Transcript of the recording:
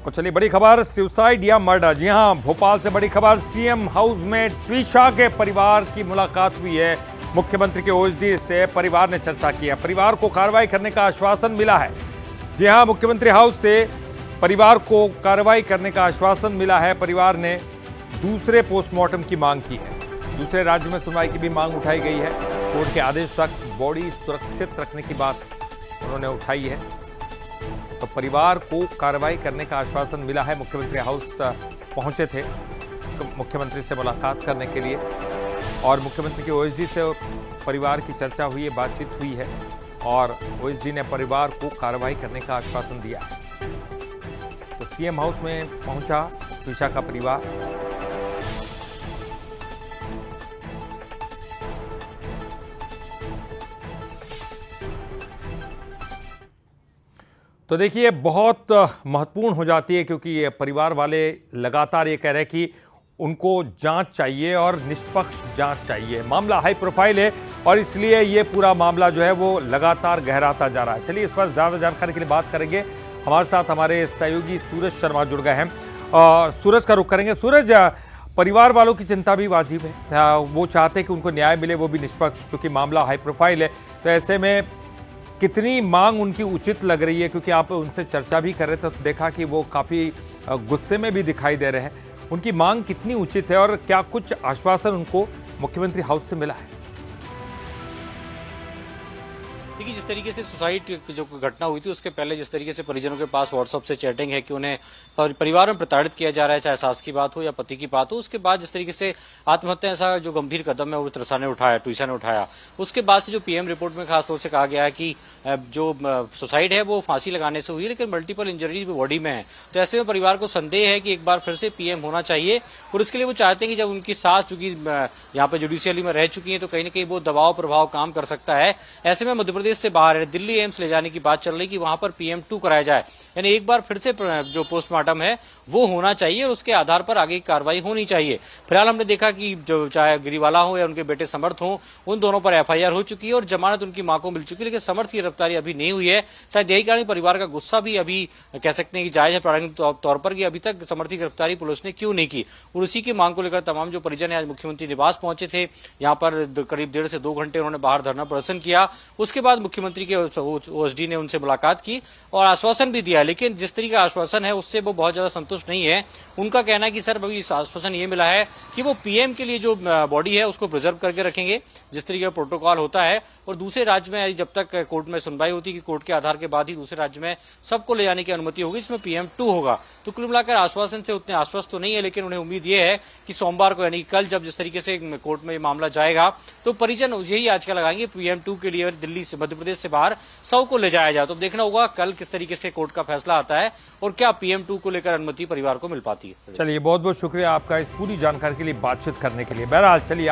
और चलिए बड़ी खबर, सुसाइड या मर्डर। जी हां, भोपाल से बड़ी खबर। सीएम हाउस में ट्विशा के परिवार की मुलाकात हुई है। मुख्यमंत्री के ओएसडी से परिवार ने चर्चा की है। परिवार को कार्रवाई करने का आश्वासन मिला है। जी हां, मुख्यमंत्री हाउस से परिवार को कार्रवाई करने का आश्वासन मिला है। परिवार ने दूसरे पोस्टमार्टम की मांग की है। दूसरे राज्य में सुनवाई की भी मांग उठाई गई है। कोर्ट के आदेश तक बॉडी सुरक्षित रखने की बात उन्होंने उठाई है। तो परिवार को कार्रवाई करने का आश्वासन मिला है। मुख्यमंत्री हाउस पहुंचे थे तो मुख्यमंत्री से मुलाकात करने के लिए, और मुख्यमंत्री के ओएसडी से परिवार की चर्चा हुई है, बातचीत हुई है, और ओएसडी ने परिवार को कार्रवाई करने का आश्वासन दिया है। तो सीएम हाउस में पहुंचा ट्विशा का परिवार। तो देखिए, बहुत महत्वपूर्ण हो जाती है, क्योंकि ये परिवार वाले लगातार ये कह रहे हैं कि उनको जांच चाहिए और निष्पक्ष जांच चाहिए। मामला हाई प्रोफाइल है और इसलिए ये पूरा मामला जो है वो लगातार गहराता जा रहा है। चलिए इस पर ज़्यादा जानकारी के लिए बात करेंगे। हमारे साथ हमारे सहयोगी सूरज शर्मा जुड़ गए हैं। सूरज का रुख करेंगे। सूरज, परिवार वालों की चिंता भी वाजिब है। वो चाहते हैं कि उनको न्याय मिले, वो भी निष्पक्ष, चूँकि मामला हाई प्रोफाइल है। तो ऐसे में कितनी मांग उनकी उचित लग रही है? क्योंकि आप उनसे चर्चा भी कर रहे थे तो देखा कि वो काफ़ी गुस्से में भी दिखाई दे रहे हैं। उनकी मांग कितनी उचित है और क्या कुछ आश्वासन उनको मुख्यमंत्री हाउस से मिला है? देखिए, जिस तरीके से सुसाइड की जो घटना हुई थी उसके पहले जिस तरीके से परिजनों के पास व्हाट्सएप से चैटिंग है कि उन्हें परिवार में प्रताड़ित किया जा रहा है, चाहे सास की बात हो या पति की बात हो, उसके बाद जिस तरीके से आत्महत्या ऐसा जो गंभीर कदम है वो ट्विशा ने उठाया, उसके बाद से जो पीएम रिपोर्ट में खासतौर से कहा गया है कि जो सुसाइड है वो फांसी लगाने से हुई है, लेकिन मल्टीपल इंजरी बॉडी में है। तो ऐसे में परिवार को संदेह है कि एक बार फिर से पीएम होना चाहिए, और इसके लिए वो चाहते हैं कि जब उनकी सास चूंकि यहाँ पे जुडिशियली में रह चुकी है तो कहीं ना कहीं वो दबाव प्रभाव काम कर सकता है। ऐसे में मध्य प्रदेश से बाहर है, दिल्ली एम्स ले जाने की बात चल रही कि वहां पर PM2 कराया जाए, यानी एक बार फिर से जो पोस्टमार्टम है वो होना चाहिए और उसके आधार पर आगे की कार्रवाई होनी चाहिए। फिलहाल हमने देखा कि जो चाहे गिरीवाला हो या उनके बेटे समर्थ हो, उन दोनों पर FIR हो चुकी है और जमानत उनकी मां को मिल चुकी है, लेकिन समर्थ की गिरफ्तारी अभी नहीं हुई है। शायद यही कारण परिवार का गुस्सा भी अभी कह सकते हैं कि जायज है प्रारंभिक तौर पर कि अभी तक समर्थ की गिरफ्तारी पुलिस ने क्यों नहीं की, और उसी की मांग को लेकर तमाम जो परिजन है आज मुख्यमंत्री निवास पहुंचे थे। यहाँ पर करीब 1.5 से 2 घंटे उन्होंने बाहर धरना प्रदर्शन किया। उसके बाद मुख्यमंत्री के ओएसडी ने उनसे मुलाकात की और आश्वासन भी दिया, लेकिन जिस तरीके का आश्वासन है उससे वो बहुत ज्यादा संतुष्ट नहीं है। उनका कहना है कि सर अभी इस आश्वासन ये मिला है कि वो पीएम के लिए जो बॉडी है उसको प्रिजर्व करके रखेंगे जिस तरीके का प्रोटोकॉल होता है, और दूसरे राज्य में जब तक कोर्ट में सुनवाई होती है कि कोर्ट के आधार के बाद ही दूसरे राज्य में सबको ले जाने की अनुमति होगी, इसमें PM2 होगा। तो कुल मिलाकर आश्वासन से उतने आश्वस्त तो नहीं है, लेकिन उन्हें उम्मीद ये है कि सोमवार को यानी कल जब जिस तरीके से कोर्ट में मामला जाएगा तो परिजन यही आजकल लगाएंगे PM2 के लिए दिल्ली से मध्य प्रदेश से बाहर 100 को ले जाया जाए। तो देखना होगा कल किस तरीके से कोर्ट का फैसला आता है और क्या PM2 को लेकर अनुमति परिवार को मिल पाती है। चलिए, बहुत बहुत शुक्रिया आपका इस पूरी जानकारी के लिए, बातचीत करने के लिए। बहरहाल चलिए।